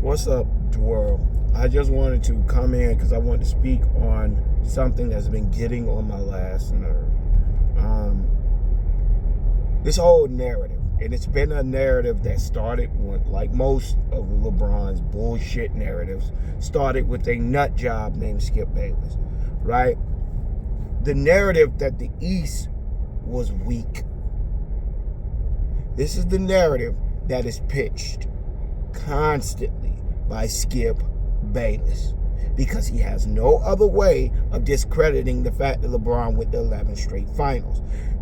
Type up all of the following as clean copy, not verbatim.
What's up, world? I just wanted to come in because I wanted to speak on something that's been getting on my last nerve. Um, this whole narrative, and it's been a narrative that started with, like most of LeBron's bullshit narratives, started with a nut job named Skip Bayless, right? The narrative that the East was weak. This is the narrative that is pitched constantly by Skip Bayless because he has no other way of discrediting the fact that LeBron went to 11 straight finals.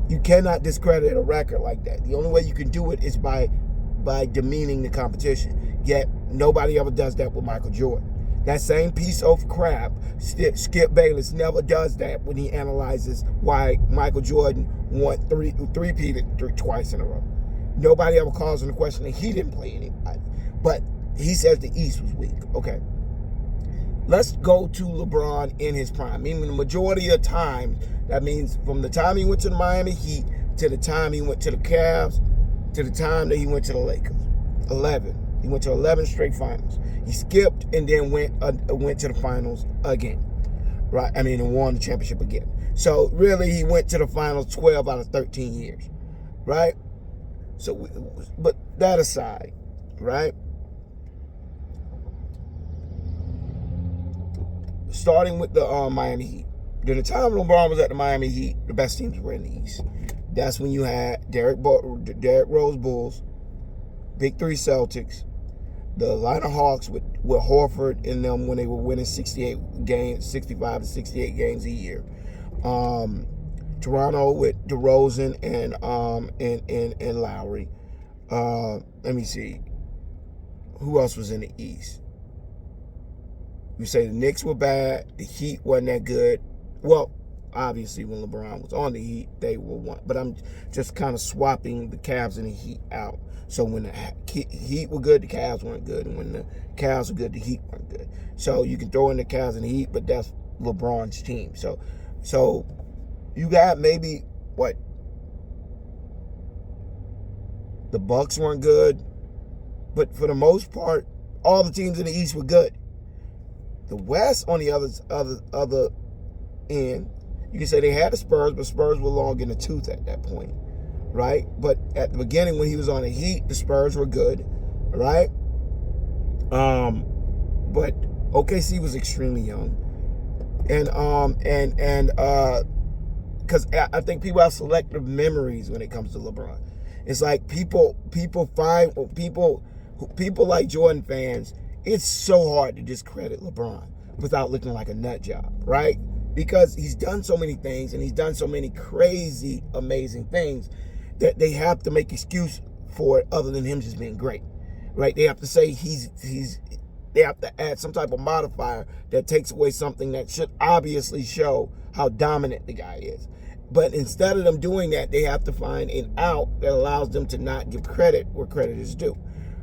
You cannot discredit a record like that. The only way you can do it is by demeaning the competition. Yet nobody ever does that with Michael Jordan. That same piece of crap, Skip Bayless never does that when he analyzes why Michael Jordan won three-peated twice in a row. Nobody ever calls him the question that he didn't play anybody. But he says the East was weak. Okay. Let's go to LeBron in his prime. Meaning the majority of time, that means from the time he went to the Miami Heat to the time he went to the Cavs to the time that he went to the Lakers. 11. He went to 11 straight finals. He skipped and then went to the finals again. Right? And won the championship again. So really he went to the finals 12 out of 13 years. Right? So, but that aside, right? Starting with the Miami Heat. During the time LeBron was at the Miami Heat, the best teams were in the East. That's when you had Derrick Rose Bulls, Big Three Celtics, the Atlanta Hawks with Horford in them when they were winning 65 to 68 games a year. Toronto with DeRozan and Lowry. Let me see. Who else was in the East? You say the Knicks were bad. The Heat wasn't that good. Well, obviously when LeBron was on the Heat, they were one. But I'm just kind of swapping the Cavs and the Heat out. So when the Heat were good, the Cavs weren't good. And when the Cavs were good, the Heat weren't good. So you can throw in the Cavs and the Heat, but that's LeBron's team. So you got maybe, what? The Bucks weren't good. But for the most part, all the teams in the East were good. The West, on the other end, you can say they had the Spurs, but Spurs were long in the tooth at that point, right? But at the beginning, when he was on the Heat, the Spurs were good, right? But OKC was extremely young, and because I think people have selective memories when it comes to LeBron. It's like people like Jordan fans. It's so hard to discredit LeBron without looking like a nut job, right? Because he's done so many things and he's done so many crazy, amazing things that they have to make excuse for it other than him just being great, right? They have to say they have to add some type of modifier that takes away something that should obviously show how dominant the guy is. But instead of them doing that, they have to find an out that allows them to not give credit where credit is due.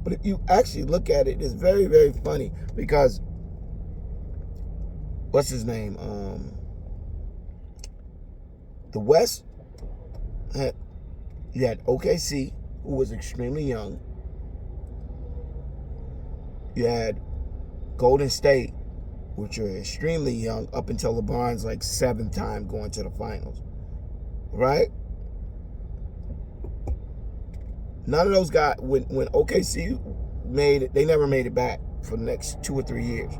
But if you actually look at it, it's very, very funny because what's his name? The West you had OKC, who was extremely young. You had Golden State, which are extremely young, up until LeBron's like 7th time going to the finals, right? None of those guys, when OKC made it, they never made it back for the next 2 or 3 years.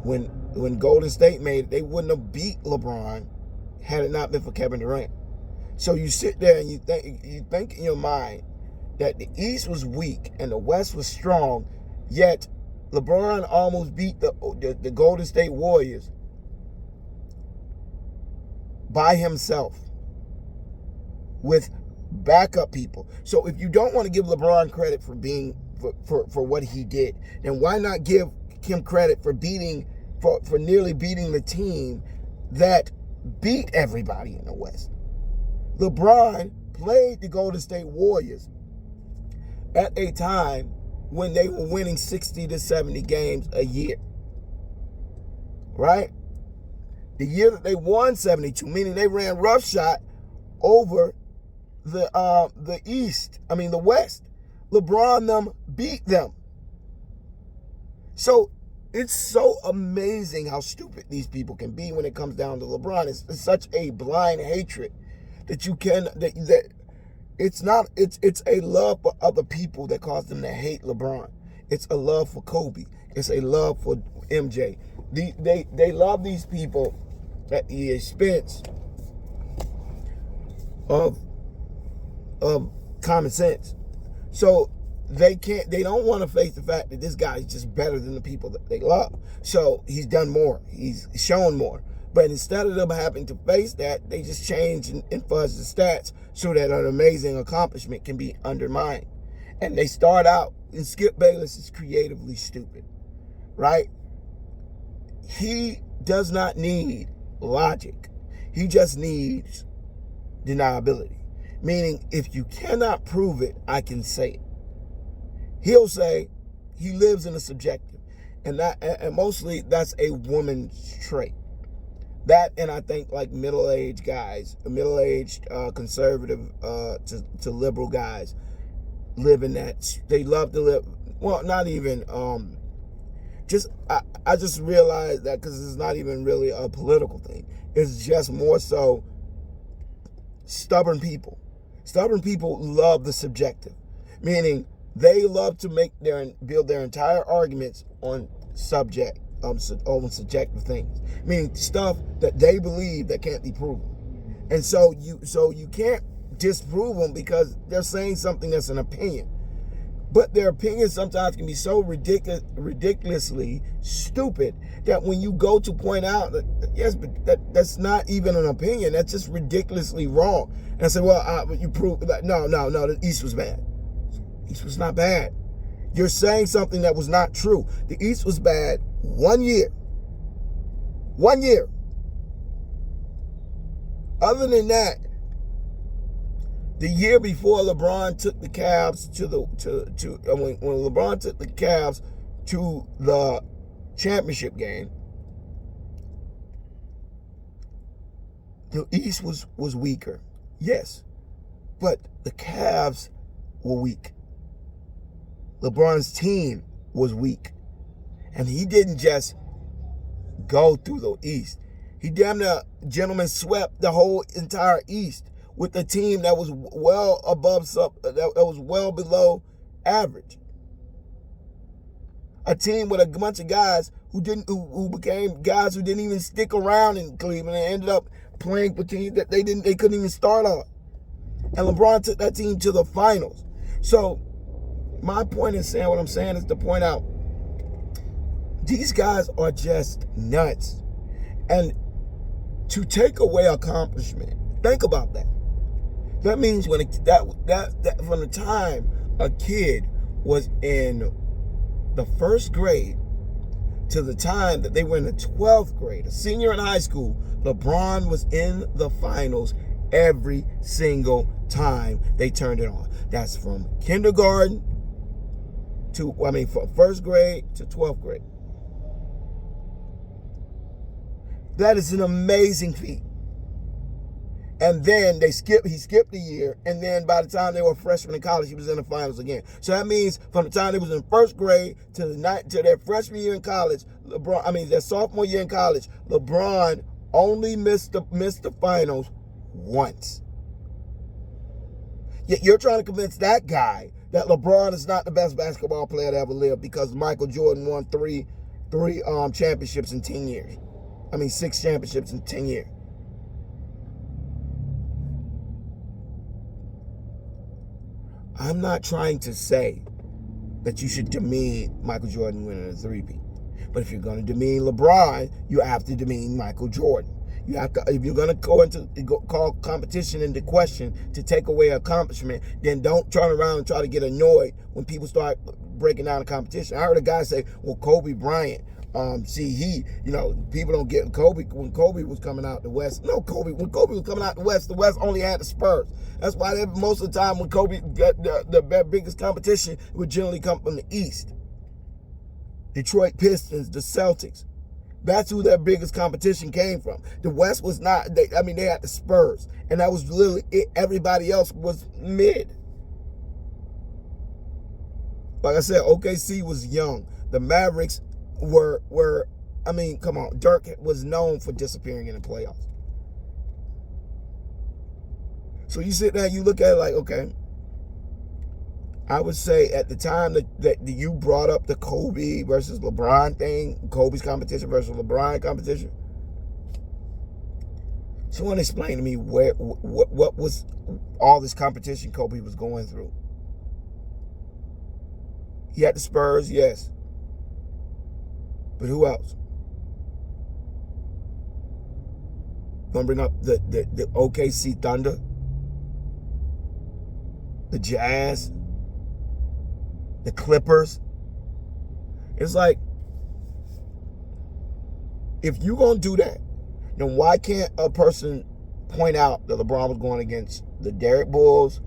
When Golden State made it, they wouldn't have beat LeBron had it not been for Kevin Durant. So you sit there and you think in your mind that the East was weak and the West was strong, yet LeBron almost beat the Golden State Warriors by himself with backup people. So if you don't want to give LeBron credit for being for what he did, then why not give him credit for nearly beating the team that beat everybody in the West? LeBron played the Golden State Warriors at a time when they were winning 60 to 70 games a year, right? The year that they won 72, meaning they ran roughshod over the West. LeBron them beat them. So it's so amazing how stupid these people can be when it comes down to LeBron. It's such a blind hatred that you can that it's not it's a love for other people that cause them to hate LeBron. It's a love for Kobe. It's a love for MJ. They love these people at the expense of common sense. So they don't want to face the fact that this guy is just better than the people that they love. So he's done more. He's shown more. But instead of them having to face that, they just change and fuzz the stats so that an amazing accomplishment can be undermined. And they start out, and Skip Bayless is creatively stupid, right? He does not need logic. He just needs deniability. Meaning, if you cannot prove it, I can say it. He'll say he lives in the subjective. And mostly that's a woman's trait. That, and I think like middle-aged guys, middle-aged conservative to liberal guys live in that. They love to live, well, not even, I just realized that because it's not even really a political thing. It's just more so stubborn people. Stubborn people love the subjective, meaning they love to build their entire arguments on on subjective things, meaning stuff that they believe that can't be proven. And so you can't disprove them because they're saying something that's an opinion. But their opinions sometimes can be so ridiculously stupid that when you go to point out that, yes, but that's not even an opinion, that's just ridiculously wrong. And I say, well, you prove that. No, the East was bad. The East was not bad. You're saying something that was not true. The East was bad 1 year. 1 year. Other than that, the year before LeBron took the Cavs when LeBron took the Cavs to the championship game, the East was weaker. Yes. But the Cavs were weak. LeBron's team was weak. And he didn't just go through the East. He damn near, gentlemen, swept the whole entire East with a team that was well below average. A team with a bunch of guys who became guys who didn't even stick around in Cleveland and ended up playing for teams that they couldn't even start on. And LeBron took that team to the finals. So my point in saying what I'm saying is to point out these guys are just nuts. And to take away accomplishment, think about that. That means from the time a kid was in the first grade to the time that they were in the 12th grade, a senior in high school, LeBron was in the finals every single time they turned it on. That's from kindergarten from first grade to 12th grade. That is an amazing feat. And then he skipped a year, and then by the time they were freshmen in college, he was in the finals again. So that means from the time they was in first grade to their freshman year in college, their sophomore year in college, LeBron only missed the finals once. Yet you're trying to convince that guy that LeBron is not the best basketball player to ever live because Michael Jordan won three championships in 10 years. 6 championships in 10 years. I'm not trying to say that you should demean Michael Jordan winning a three-peat. But if you're going to demean LeBron, you have to demean Michael Jordan. You have to, if you're going to call competition into question to take away accomplishment, then don't turn around and try to get annoyed when people start breaking down the competition. I heard a guy say, well, Kobe Bryant, people don't get Kobe when Kobe was coming out the West. No, when Kobe was coming out the West only had the Spurs. That's why most of the time when Kobe got the biggest competition would generally come from the East. Detroit Pistons, the Celtics. That's who their biggest competition came from. The West was not, they had the Spurs. And that was literally it. Everybody else was mid. Like I said, OKC was young. The Mavericks were I mean, come on, Dirk was known for disappearing in the playoffs. So you sit there, you look at it like, okay, I would say at the time that you brought up the Kobe versus LeBron thing, Kobe's competition versus LeBron competition. Someone explain to me what was all this competition Kobe was going through. He had the Spurs, yes. But who else? Gonna bring up the OKC Thunder, the Jazz, the Clippers. It's like, if you're gonna do that, then why can't a person point out that LeBron was going against the Derrick Rose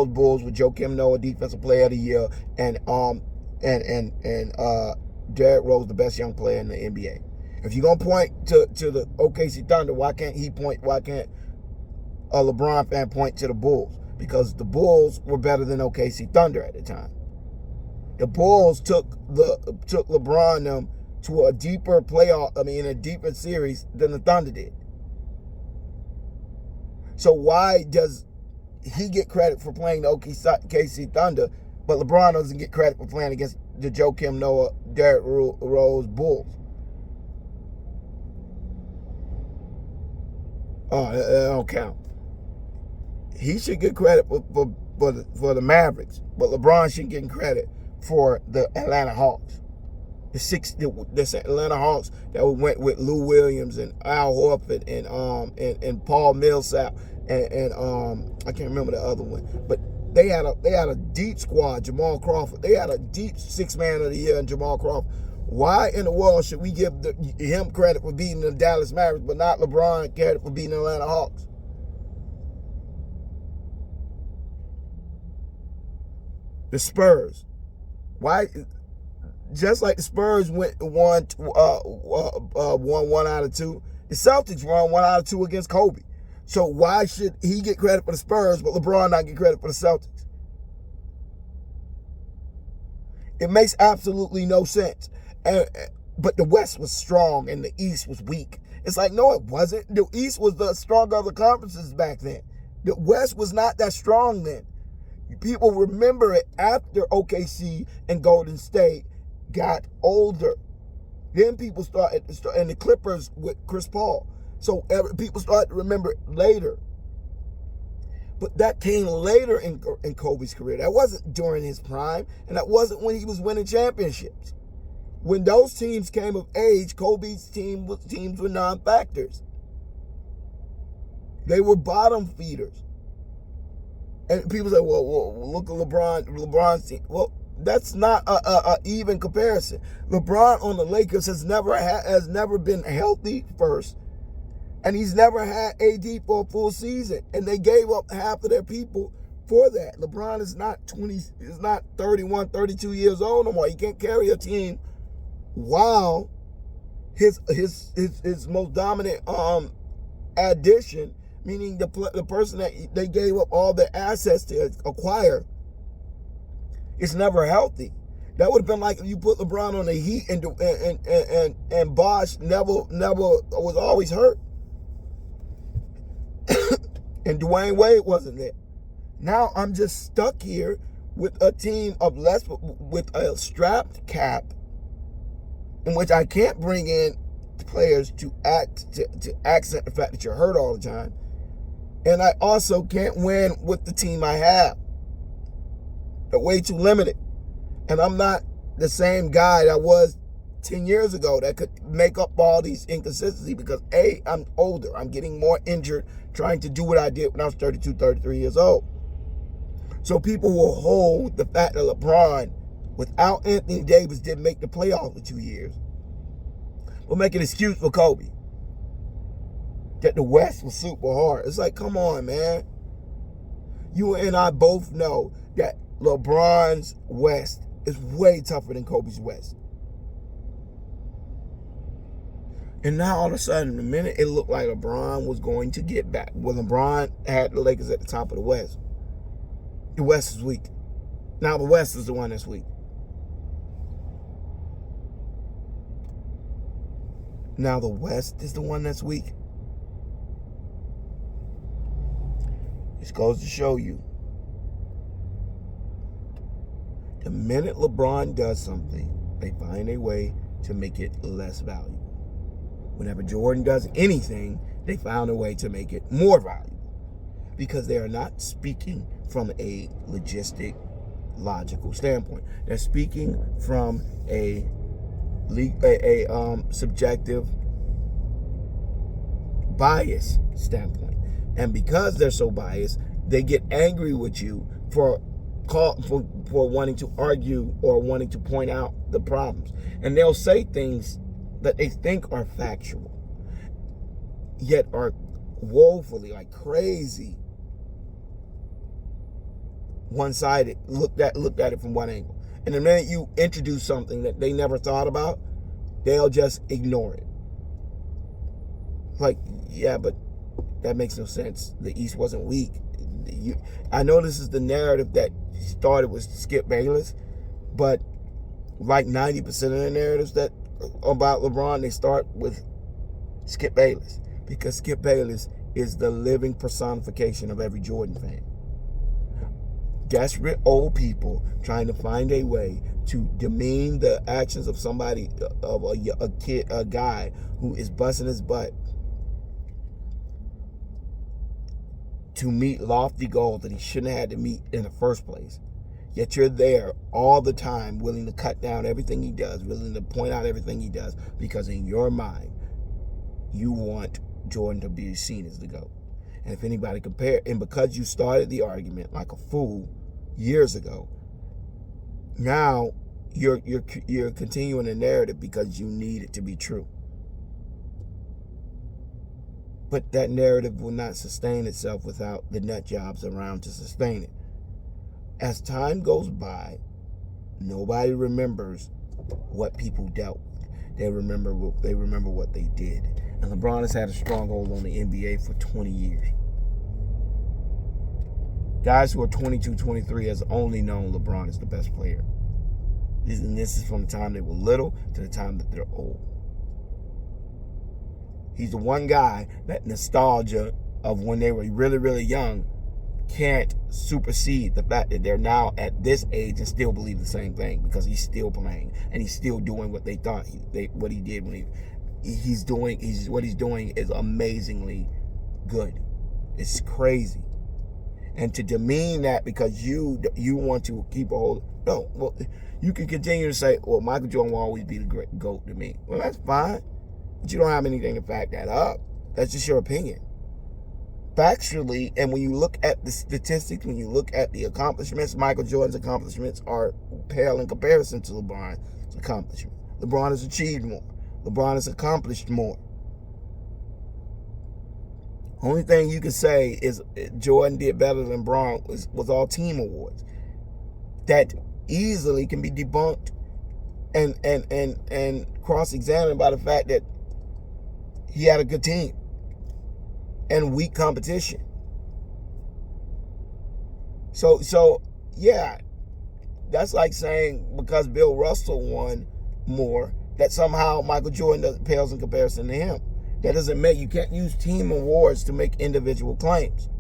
Bulls with Joakim Noah Defensive Player of the Year, and Derrick Rose the best young player in the NBA. If you're gonna point to the OKC Thunder, why can't a LeBron fan point to the Bulls? Because the Bulls were better than OKC Thunder at the time. The Bulls took LeBron them to a deeper a deeper series than the Thunder did. So why does he get credit for playing the OKC Thunder, but LeBron doesn't get credit for playing against the Joakim Noah, Derrick Rose Bulls? Oh, it don't count. He should get credit for the Mavericks, but LeBron should get credit for the Atlanta Hawks. The Atlanta Hawks that went with Lou Williams and Al Horford and Paul Millsap and I can't remember the other one, but they had a deep squad. Jamal Crawford, they had a deep 6th man of the year in Jamal Crawford. Why in the world should we give him credit for beating the Dallas Mavericks, but not LeBron credit for beating the Atlanta Hawks? The Spurs, why? Just like the Spurs won 1 out of 2, the Celtics won 1 out of 2 against Kobe. So why should he get credit for the Spurs, but LeBron not get credit for the Celtics? It makes absolutely no sense. But the West was strong and the East was weak. It's like, no, it wasn't. The East was the stronger of the conferences back then. The West was not that strong then. People remember it after OKC and Golden State got older. Then people started, and the Clippers with Chris Paul. So people started to remember it later. But that came later in Kobe's career. That wasn't during his prime, and that wasn't when he was winning championships. When those teams came of age, Kobe's teams were non-factors. They were bottom feeders. And people say, well, look at LeBron's team. Well, that's not a even comparison. LeBron on the Lakers has never been healthy first, and he's never had AD for a full season. And they gave up half of their people for that. LeBron is not 31, 32 years old no more. He can't carry a team while his most dominant addition, meaning the person that they gave up all their assets to acquire, is never healthy. That would have been like if you put LeBron on the Heat and Bosh never was always hurt. And Dwayne Wade wasn't there. Now I'm just stuck here with a team with a strapped cap, in which I can't bring in players to accent the fact that you're hurt all the time. And I also can't win with the team I have. They're way too limited. And I'm not the same guy that was 10 years ago that could make up all these inconsistencies because A, I'm older. I'm getting more injured trying to do what I did when I was 32, 33 years old. So people will hold the fact that LeBron, without Anthony Davis, didn't make the playoffs for 2 years. We'll make an excuse for Kobe. That the West was super hard. It's like, come on, man. You and I both know that LeBron's West is way tougher than Kobe's West. And now all of a sudden, the minute it looked like LeBron was going to get back, well, LeBron had the Lakers at the top of the West. The West is weak. Now the West is the one that's weak. Now the West is the one that's weak. This goes to show you, the minute LeBron does something, they find a way to make it less valuable. Whenever Jordan does anything, they found a way to make it more valuable, because they are not speaking from a logistic, logical standpoint. They're speaking from a subjective, bias standpoint. And because they're so biased, they get angry with you for wanting to argue or wanting to point out the problems. And they'll say things that they think are factual, yet are woefully, like crazy, one-sided, looked at it from one angle. And the minute you introduce something that they never thought about, they'll just ignore it. Like, yeah, but that makes no sense. The East wasn't weak. I know this is the narrative that started with Skip Bayless, but like 90% of the narratives that about LeBron, they start with Skip Bayless, because Skip Bayless is the living personification of every Jordan fan. Desperate old people trying to find a way to demean the actions of somebody, of a guy who is busting his butt to meet lofty goals that he shouldn't have had to meet in the first place. Yet you're there all the time, willing to cut down everything he does, willing to point out everything he does, because in your mind, you want Jordan to be seen as the GOAT. And if anybody compare, and because you started the argument like a fool years ago, now you're continuing the narrative because you need it to be true. But that narrative will not sustain itself without the nut jobs around to sustain it. As time goes by, nobody remembers what people dealt with. They remember what they did. And LeBron has had a stronghold on the NBA for 20 years. Guys who are 22, 23 has only known LeBron as the best player. And this is from the time they were little to the time that they're old. He's the one guy that nostalgia of when they were really, really young can't supersede the fact that they're now at this age and still believe the same thing, because he's still playing and he's still doing what they thought what he did when what he's doing is amazingly good. It's crazy. And to demean that because you want to keep a hold, no, well, you can continue to say, well, Michael Jordan will always be the great GOAT to me. Well, that's fine, but you don't have anything to back that up. That's just your opinion. Factually, and when you look at the statistics, when you look at the accomplishments, Michael Jordan's accomplishments are pale in comparison to LeBron's accomplishments. LeBron has achieved more. LeBron has accomplished more. Only thing you can say is Jordan did better than LeBron was all team awards. That easily can be debunked and cross-examined by the fact that he had a good team and weak competition. So yeah, that's like saying because Bill Russell won more, that somehow Michael Jordan pales in comparison to him. That doesn't make, you can't use team awards to make individual claims.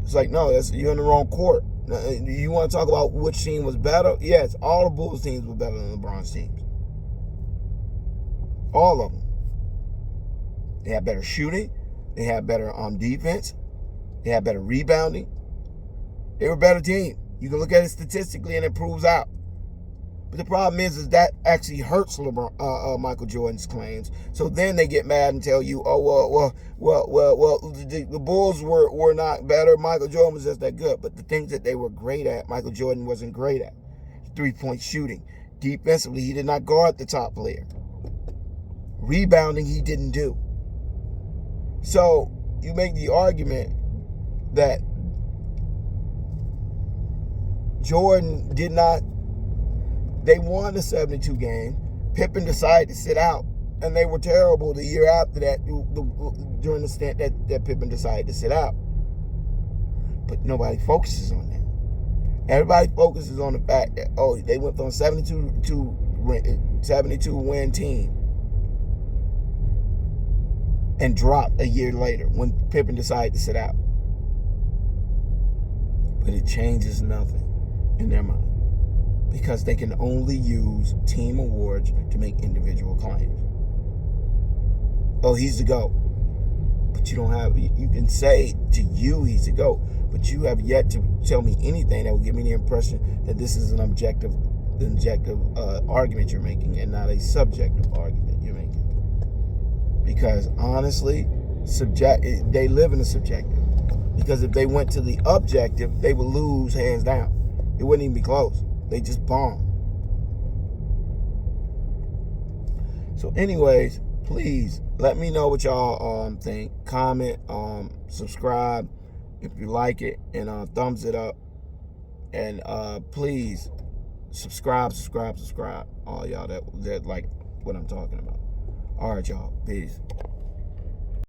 It's like, no, you're in the wrong court. You want to talk about which team was better? Yes, all the Bulls teams were better than LeBron's teams. All of them. They had better shooting. They had better defense. They had better rebounding. They were a better team. You can look at it statistically and it proves out. But the problem is that actually hurts Michael Jordan's claims. So then they get mad and tell you, oh, the Bulls were not better. Michael Jordan was just that good. But the things that they were great at, Michael Jordan wasn't great at. 3-point shooting. Defensively, he did not guard the top player. Rebounding, he didn't do. So you make the argument that Jordan did not. They won the 72 game. Pippen decided to sit out, and they were terrible the year after that during the stint that Pippen decided to sit out. But nobody focuses on that. Everybody focuses on the fact that, oh, they went from 72 win team and dropped a year later when Pippen decided to sit out. But it changes nothing in their mind because they can only use team awards to make individual claims. Oh, he's the GOAT. But you don't have, you can say to you he's the GOAT, but you have yet to tell me anything that will give me the impression that this is an objective argument you're making and not a subjective argument you're making. Because honestly, they live in the subjective. Because if they went to the objective, they would lose hands down. It wouldn't even be close. They just bomb. So anyways, please let me know what y'all think. Comment, subscribe if you like it, and thumbs it up. And please subscribe. All y'all that like what I'm talking about. All right, y'all. Peace.